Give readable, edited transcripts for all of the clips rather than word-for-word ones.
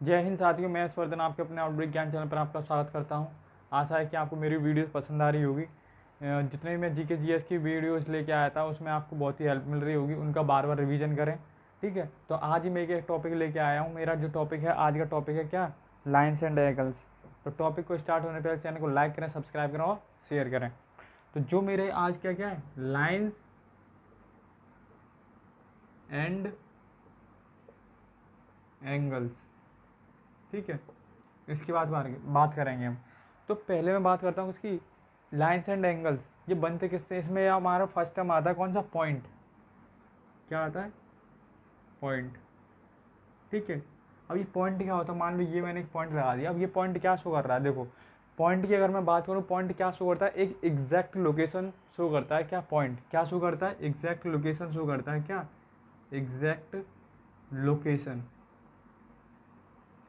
जय हिंद साथियों, मैं यशवर्धन आपके अपने आउटब्रेक ज्ञान चैनल पर आपका स्वागत करता हूं। आशा है कि आपको मेरी वीडियोस पसंद आ रही होगी। जितने भी मैं जीके जीएस की वीडियोस लेके आया था उसमें आपको बहुत ही हेल्प मिल रही होगी, उनका बार बार रिवीजन करें। ठीक है, तो आज ही मैं एक टॉपिक लेके आया हूँ। मेरा जो टॉपिक है, आज का टॉपिक है क्या, लाइन्स एंड एंगल्स। तो टॉपिक को स्टार्ट होने पहले चैनल को लाइक करें, सब्सक्राइब करें और शेयर करें। तो जो मेरे आज क्या है, लाइन्स एंड एंगल्स। ठीक है, इसकी बात करेंगे हम। तो पहले मैं बात करता हूँ इसकी लाइन्स एंड एंगल्स। ये बनते किससे, इसमें हमारा फर्स्ट टर्म आता है कौन सा, पॉइंट। क्या आता है, पॉइंट। ठीक है, अब ये पॉइंट क्या होता है, मान लो ये मैंने एक पॉइंट लगा दिया। अब ये पॉइंट क्या शो कर रहा है, देखो पॉइंट की अगर मैं बात करूँ, पॉइंट क्या शो करता है, एक एग्जैक्ट लोकेशन शो करता है। क्या पॉइंट क्या शो करता है, एग्जैक्ट लोकेशन शो करता है। क्या, एग्जैक्ट लोकेशन।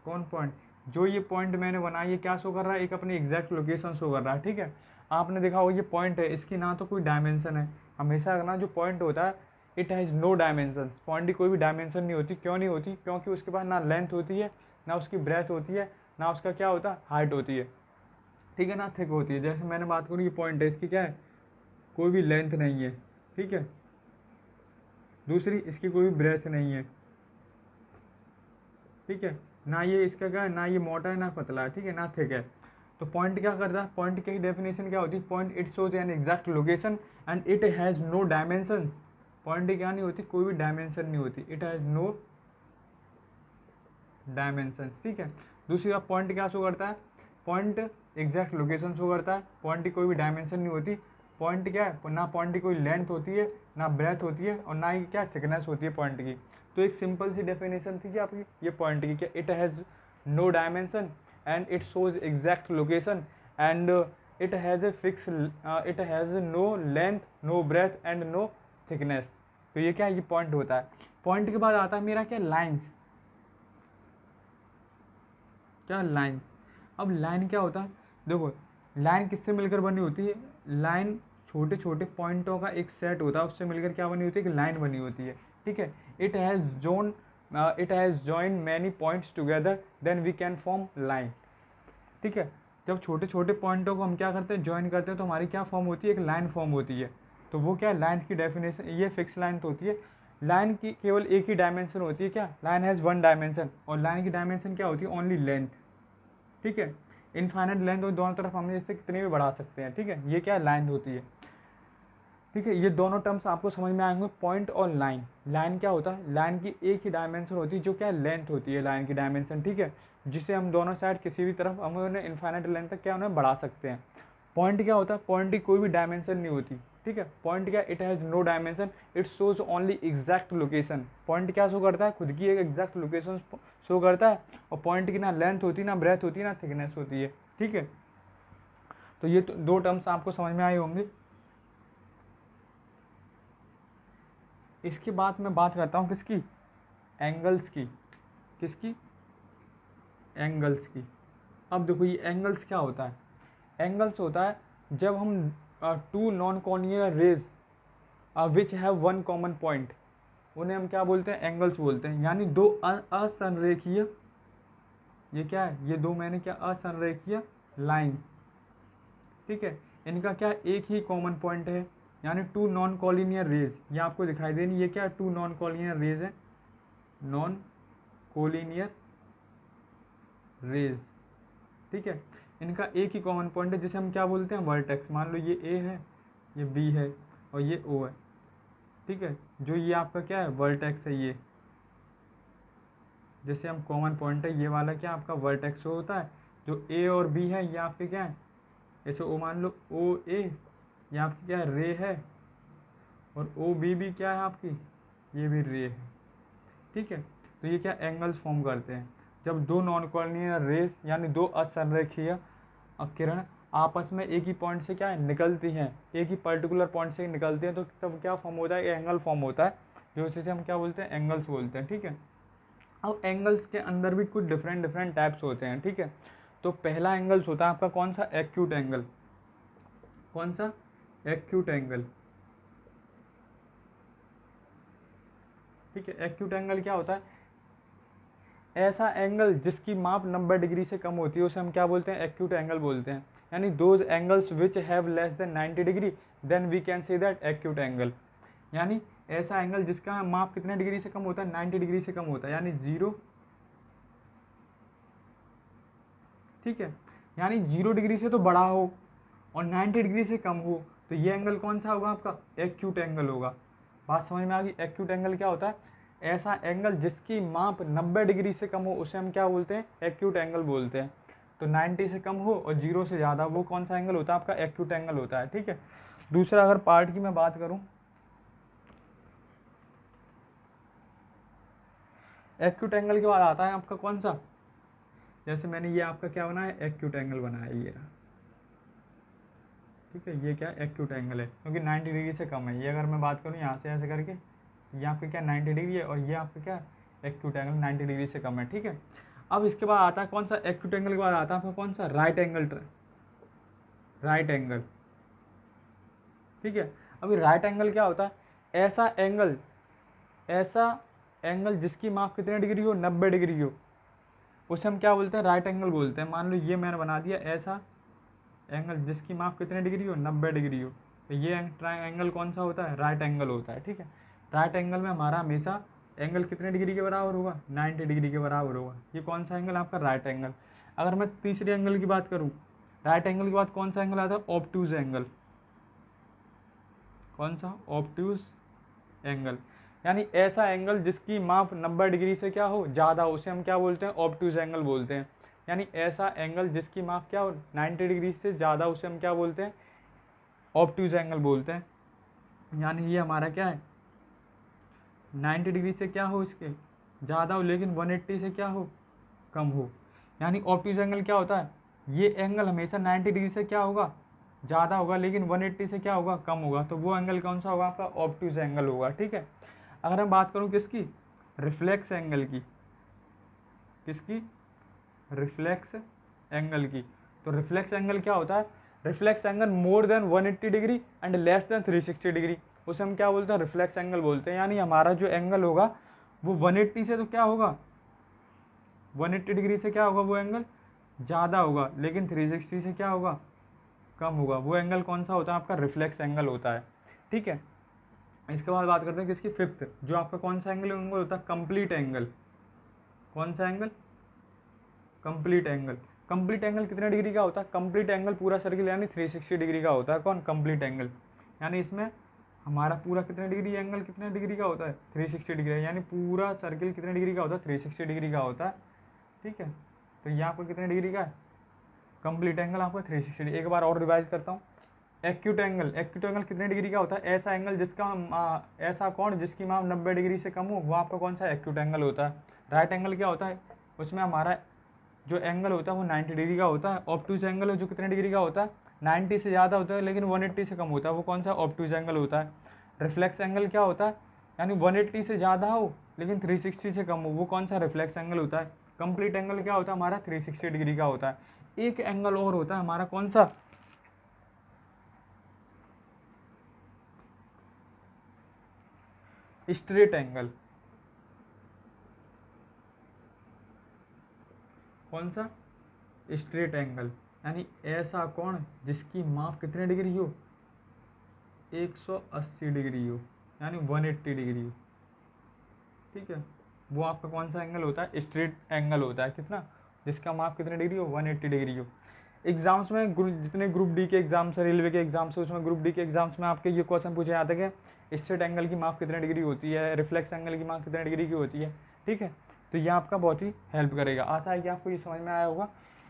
कौन पॉइंट, जो ये पॉइंट मैंने बनाया, ये क्या शो कर रहा है, एक अपनी एग्जैक्ट लोकेशन शो कर रहा है। ठीक है, आपने देखा होगा ये पॉइंट है, इसकी ना तो कोई डायमेंशन है। हमेशा ना जो पॉइंट होता है, it has no dimension. Point की कोई भी डायमेंशन नहीं होती। क्यों नहीं होती, क्योंकि उसके पास ना लेंथ होती है, ना उसकी ब्रेथ होती है, ना उसका क्या होता है, हाइट होती है। ठीक है, ना थिक होती है। जैसे मैंने बात करूँ, ये पॉइंट है, इसकी क्या है, कोई भी लेंथ नहीं है। ठीक है, दूसरी इसकी कोई भी ब्रेथ नहीं है। ठीक है, ना ये इसका क्या है, ना ये मोटा है ना पतला है। ठीक है, ना थिक है। तो पॉइंट क्या करता है, पॉइंट की डेफिनेशन क्या होती है, point it shows an exact location and it has no dimensions. Point क्या नहीं होती, कोई भी डायमेंशन नहीं होती, इट हैज़ नो डायमेंशंस। ठीक है, दूसरी बात, पॉइंट क्या शो करता है, पॉइंट एग्जैक्ट लोकेशन शो करता है। पॉइंट की कोई भी डायमेंशन नहीं होती। पॉइंट क्या है, ना पॉइंट की कोई लेंथ होती है, ना ब्रेथ होती है, और ना ही क्या थिकनेस होती है पॉइंट की। तो एक सिंपल सी डेफिनेशन थी कि आपकी ये पॉइंट की, क्या, it has no dimension and it shows exact location and it has a fix, it has no length, no breadth and no thickness. तो ये क्या है, ये पॉइंट होता है। पॉइंट के बाद आता है मेरा क्या, लाइन्स। क्या, लाइन्स। अब लाइन क्या होता है, देखो लाइन किससे मिलकर बनी होती है, लाइन छोटे छोटे पॉइंटों का एक सेट होता है, उससे मिलकर क्या बनी होती है, एक लाइन बनी होती है। ठीक है, it has join many points together then we can form line. ठीक है, जब छोटे छोटे पॉइंटों को हम क्या करते हैं, ज्वाइन करते हैं, तो हमारी क्या फॉर्म होती है, एक लाइन फॉर्म होती है। तो वो क्या है, लाइन की डेफिनेशन, ये फिक्स लाइन तो होती है। लाइन की केवल एक ही डायमेंशन होती है। क्या, लाइन हैज़ वन डायमेंशन, और लाइन की डायमेंशन क्या होती है, ओनली लेंथ। ठीक है, इनफाइनाइट लेंथ हो, दोनों तरफ हम इससे कितनी भी बढ़ा सकते हैं। ठीक है, ये क्या लाइन होती है। ठीक है, ये दोनों टर्म्स आपको समझ में आएंगे, पॉइंट और लाइन। लाइन क्या होता है, लाइन की एक ही डायमेंशन होती है, जो क्या लेंथ होती है लाइन की डायमेंशन। ठीक है, जिसे हम दोनों साइड किसी भी तरफ हम उन्हें इनफाइनाइट लेंथ तक क्या उन्हें बढ़ा सकते हैं। पॉइंट क्या होता है, पॉइंट की कोई भी डायमेंशन नहीं होती। ठीक है, पॉइंट क्या, it has no dimension, it shows only exact location. Point क्या शो करता है, खुद की एक एग्जैक्ट लोकेशन शो करता है। और पॉइंट की ना लेंथ होती है, ना ब्रेथ होती है, ना थिकनेस होती है। ठीक है, तो ये तो दो टर्म्स आपको समझ में आए होंगे। इसके बाद मैं बात करता हूँ किसकी, एंगल्स की। किसकी, एंगल्स की। अब देखो ये एंगल्स क्या होता है, एंगल्स होता है जब हम two non collinear rays which have one common point, उन्हें हम क्या बोलते हैं, एंगल्स बोलते हैं। यानी दो असंरेखीय, ये क्या है, ये दो मैंने क्या, असंरेखीय लाइन। ठीक है, इनका क्या, एक ही कॉमन पॉइंट है, यानी टू नॉन कॉलिनियर रेज। ये आपको दिखाई देनी, ये क्या, टू नॉन कॉलिनियर रेज है, नॉन कोलिनियर रेज। ठीक है, इनका एक ही कॉमन पॉइंट है, जिसे हम क्या बोलते हैं, वर्टेक्स। मान लो ये ए है, ये बी है, और ये ओ है। ठीक है, जो ये आपका क्या है, वर्टेक्स है। ये जैसे हम कॉमन पॉइंट है, ये वाला क्या आपका वर्टेक्स होता है। जो ए और बी है, ये आपके क्या है, जैसे ओ मान लो ओ ए, ये आपकी क्या है, रे है, और ओ बी भी क्या है आपकी, ये भी रे है। ठीक है, तो ये क्या एंगल्स फॉर्म करते हैं, जब दो नॉन कॉर्नियल रेज यानी दो असंरेखीय किरण आपस में एक ही पॉइंट से क्या है, निकलती हैं, एक ही पर्टिकुलर पॉइंट से निकलती हैं, तो तब क्या फॉर्म होता है, एंगल फॉर्म होता है, जो इसे हम क्या बोलते हैं, एंगल्स बोलते हैं। ठीक है, अब एंगल्स के अंदर भी कुछ डिफरेंट डिफरेंट टाइप्स होते हैं। ठीक है, तो पहला एंगल्स होता है आपका कौन सा, एक्यूट एंगल। कौन सा, एक्यूट एंगल। ठीक है, एक्यूट एंगल क्या होता है, ऐसा एंगल जिसकी माप 90 डिग्री से कम होती है उसे हम क्या बोलते हैं, एक्यूट एंगल बोलते हैं। यानी those angles which have less than 90 degree then we can say that acute angle. यानी ऐसा एंगल जिसका माप कितने डिग्री से कम होता है, 90 डिग्री से कम होता है, यानी 0, ठीक है। यानी 0 डिग्री से तो बड़ा हो और 90 डिग्री से कम हो, तो ये एंगल कौन सा होगा आपका, एक्यूट एंगल होगा। बात समझ में आ गई। एक्यूट एंगल क्या होता है, ऐसा एंगल जिसकी माप 90 डिग्री से कम हो उसे हम क्या बोलते हैं, एक्यूट एंगल बोलते हैं। तो 90 से कम हो और 0 से ज़्यादा, वो कौन सा एंगल होता है, आपका एक्यूट एंगल होता है, ठीक है। दूसरा अगर पार्ट की मैं बात करूँ, एक्यूट एंगल के बाद आता है आपका कौन सा, जैसे मैंने ये आपका क्या बनाया, एक्यूट एंगल बनाया ये रहा, ठीक है। ये क्या एक्यूट एंगल है क्योंकि 90 डिग्री से कम है। ये अगर मैं बात करूँ यहाँ से ऐसे करके, ये आपका क्या 90 डिग्री है और ये आपका क्या एक्यूट एंगल 90 डिग्री से कम है, ठीक है। अब इसके बाद आता है कौन सा, एक्यूट एंगल के बाद आता है आपका कौन सा, राइट एंगल, राइट एंगल, ठीक है। अभी राइट एंगल क्या होता है, ऐसा एंगल जिसकी माप कितने डिग्री हो, 90 डिग्री हो, उसे हम क्या बोलते हैं, राइट एंगल बोलते हैं। मान लो ये मैंने बना दिया ऐसा एंगल जिसकी माप कितने डिग्री हो, 90 डिग्री हो, तो ये एंगल कौन सा होता है, राइट एंगल होता है, ठीक है। राइट एंगल में हमारा हमेशा एंगल कितने डिग्री के बराबर होगा, 90 डिग्री के बराबर होगा। ये कौन सा एंगल, आपका राइट एंगल। अगर मैं तीसरे एंगल की बात करूँ, राइट एंगल के बाद कौन सा एंगल आता है, ऑब्टूज एंगल। कौन सा, ऑब्टूज एंगल। यानी ऐसा एंगल जिसकी माप 90 डिग्री से क्या हो, ज़्यादा हो, उसे हम क्या बोलते हैं, ऑब्टूज एंगल बोलते हैं। यानी ऐसा एंगल जिसकी माप क्या हो, 90 डिग्री से ज़्यादा, उसे हम क्या बोलते हैं, ऑब्टूज एंगल बोलते हैं। यानी ये हमारा क्या है, 90 डिग्री से क्या हो इसके ज़्यादा हो लेकिन 180 से क्या हो, कम हो। यानी ऑब्टूज एंगल क्या होता है, ये एंगल हमेशा 90 डिग्री से क्या होगा, ज़्यादा होगा लेकिन 180 से क्या होगा, कम होगा। तो वो एंगल कौन सा होगा, आपका ऑब्टूज एंगल होगा, ठीक है। अगर मैं बात करूँ किसकी, रिफ्लेक्स एंगल की, किसकी, रिफ्लेक्स एंगल की, तो रिफ्लेक्स एंगल क्या होता है, reflex angle more than 180 degree and less than 360 degree, उसे हम क्या बोलते हैं, रिफ्लेक्स एंगल बोलते हैं। यानी हमारा जो एंगल होगा वो 180 से तो क्या होगा, 180 डिग्री से क्या होगा, वो एंगल ज़्यादा होगा लेकिन 360 से क्या होगा, कम होगा। वो एंगल कौन सा होता है, आपका रिफ्लेक्स एंगल होता है, ठीक है। इसके बाद बात करते हैं किसकी, फिफ्थ, जो आपका कौन सा एंगल होता है, कंप्लीट एंगल। कौन सा angle, complete angle. Complete angle कितने डिग्री का होता है, कंप्लीट एंगल पूरा सर्किल यानी 360 डिग्री का होता है। कौन, कंप्लीट एंगल। यानी इसमें हमारा पूरा कितने डिग्री एंगल कितने डिग्री का होता है, 360 डिग्री, यानी पूरा सर्किल कितने डिग्री का होता है, 360 डिग्री का होता है, ठीक है। तो ये आपको कितने डिग्री का है, कंप्लीट एंगल आपका 360 डिग्री। एक बार और रिवाइज करता हूँ, एक्यूट एंगल, एक्यूट एंगल कितने डिग्री का होता है, ऐसा एंगल जिसका ऐसा कोण जिसकी माप 90 डिग्री से कम हो, वो आपका कौन सा एक्यूट एंगल होता है। राइट एंगल क्या होता है, उसमें हमारा जो एंगल होता है वो 90 डिग्री का होता है। ऑब्टूज एंगल जो कितने डिग्री का होता है, 90 से ज़्यादा होता है लेकिन 180 से कम होता है, वो कौन सा, ऑब्टूज एंगल होता है। रिफ्लेक्स एंगल क्या होता है, यानी 180 से ज़्यादा हो लेकिन 360 से कम हो, वो कौन सा, रिफ्लेक्स एंगल होता है। कंप्लीट एंगल क्या होता है, हमारा 360 डिग्री का होता है। एक एंगल और होता है हमारा कौन सा, स्ट्रेट एंगल। कौन सा, स्ट्रेट एंगल। यानी ऐसा कोण जिसकी माप कितने डिग्री हो, 180 डिग्री हो, यानी 180 डिग्री हो, ठीक है। वो आपका कौन सा एंगल होता है, स्ट्रेट एंगल होता है। कितना, जिसका माप कितने डिग्री हो, 180 डिग्री हो। एग्जाम्स में जितने ग्रुप डी के एग्जाम्स है, रेलवे के एग्जाम्स है, उसमें ग्रुप डी के एग्जाम्स में आपके ये क्वेश्चन पूछे जाते हैं कि स्ट्रेट एंगल की माप कितने डिग्री होती है, रिफ्लेक्स एंगल की माप कितने डिग्री की होती है, ठीक है। तो ये आपका बहुत ही हेल्प करेगा। आशा है कि आपको ये समझ में आया होगा।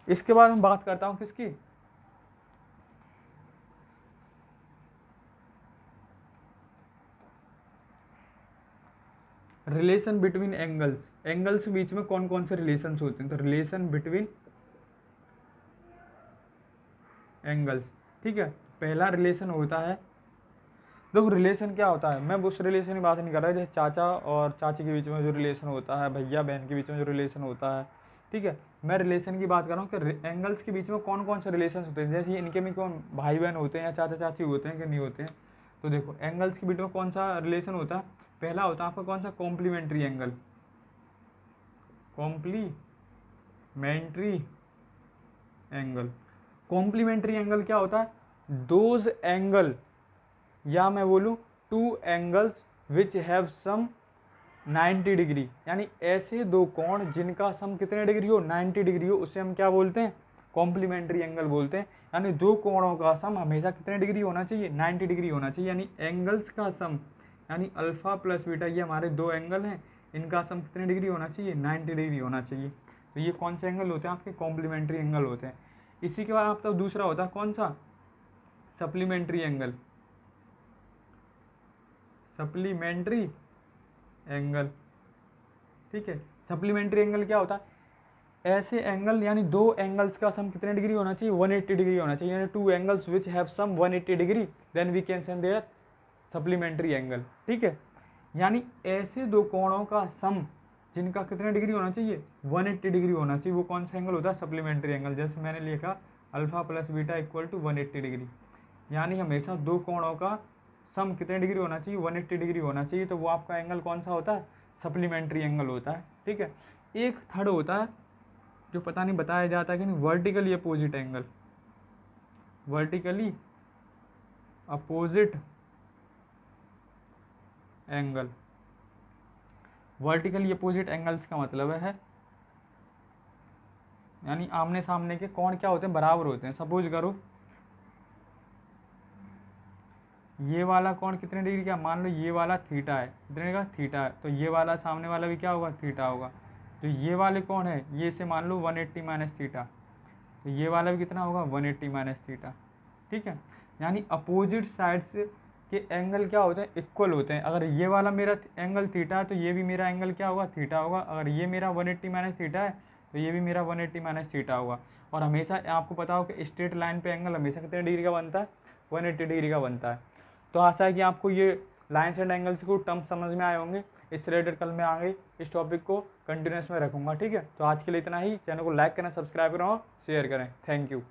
इसके बाद हम बात करता हूँ किसकी, रिलेशन बिटवीन एंगल्स। एंगल्स के बीच में कौन कौन से रिलेशंस होते हैं, तो रिलेशन बिटवीन एंगल्स, ठीक है। पहला रिलेशन होता है, देखो रिलेशन क्या होता है, मैं उस रिलेशन की बात नहीं कर रहा जैसे चाचा और चाची के बीच में जो रिलेशन होता है, भैया बहन के बीच में जो रिलेशन होता है, ठीक है। मैं रिलेशन की बात कर रहा हूँ कि एंगल्स के बीच में कौन कौन से रिलेशन होते हैं, जैसे इनके में कौन भाई बहन होते हैं या चाचा चाची होते हैं कि नहीं होते हैं। तो देखो एंगल्स के बीच में कौन सा रिलेशन होता है, पहला होता है आपका कौन सा, complementary angle. Complementary angle. Complementary angle क्या होता है? दोज एंगल, या मैं बोलूँ two angles which have sum 90 degree, यानी ऐसे दो कोण जिनका सम कितने डिग्री हो? 90 डिग्री हो, उसे हम क्या बोलते हैं? कॉम्प्लीमेंट्री एंगल बोलते हैं। यानी दो कोणों का सम हमेशा कितने डिग्री होना चाहिए? 90 डिग्री होना चाहिए। यानी एंगल्स का सम, यानी अल्फा प्लस बीटा, ये हमारे दो एंगल हैं, इनका सम कितने डिग्री होना चाहिए? 90 डिग्री होना चाहिए। तो ये कौन से एंगल होते हैं? आपके कॉम्प्लीमेंट्री एंगल होते हैं। इसी के बाद आपका दूसरा होता है कौन सा? Supplementary angle. सप्लीमेंट्री एंगल, ठीक है। सप्लीमेंट्री एंगल क्या होता है? ऐसे एंगल, यानी दो एंगल्स का सम कितने डिग्री होना चाहिए? 180 डिग्री होना चाहिए। यानी two angles which have sum 180 degree, then we can say they're supplementary angle, ठीक है। यानी ऐसे दो कोणों का सम जिनका कितने डिग्री होना चाहिए? 180 डिग्री होना चाहिए, वो कौन सा एंगल होता है? Supplementary angle. जैसे मैंने लिखा alpha plus beta equal to 180 degree, यानी हमेशा दो कोणों का सम कितने डिग्री होना चाहिए? 180 डिग्री होना चाहिए। तो वो आपका एंगल कौन सा होता है? सप्लीमेंट्री एंगल होता है, ठीक है। एक थर्ड होता है जो पता नहीं बताया जाता कि नहीं, vertically opposite angle. Vertically opposite angle. Vertically opposite angles का मतलब है यानी आमने सामने के कोण क्या होते हैं? बराबर होते हैं। सपोज करो ये वाला कोण कितने डिग्री का? मान लो ये वाला थीटा है, कितने का? थीटा है। तो ये वाला सामने वाला भी क्या होगा? थीटा होगा। जो ये वाले कोण है, ये से मान लो 180 माइनस थीटा, तो ये वाला भी कितना होगा? 180 माइनस थीटा, ठीक है। यानी अपोजिट साइड्स के एंगल क्या होते हैं? इक्वल होते हैं। अगर ये वाला मेरा एंगल थीटा है तो ये भी मेरा एंगल क्या होगा? थीटा होगा। अगर ये मेरा 180 माइनस थीटा है तो ये भी मेरा 180 माइनस थीटा होगा। और हमेशा आपको पता हो कि स्ट्रेट लाइन पे एंगल हमेशा कितने डिग्री का बनता है? 180 डिग्री का बनता है। तो आशा है कि आपको ये लाइन्स एंड एंगल्स को टर्म समझ में आए होंगे। इससे रिलेटेड कल मैं आगे इस टॉपिक को कंटिन्यूस में रखूँगा, ठीक है। तो आज के लिए इतना ही। चैनल को लाइक करना, सब्सक्राइब करें और शेयर करें। Thank you.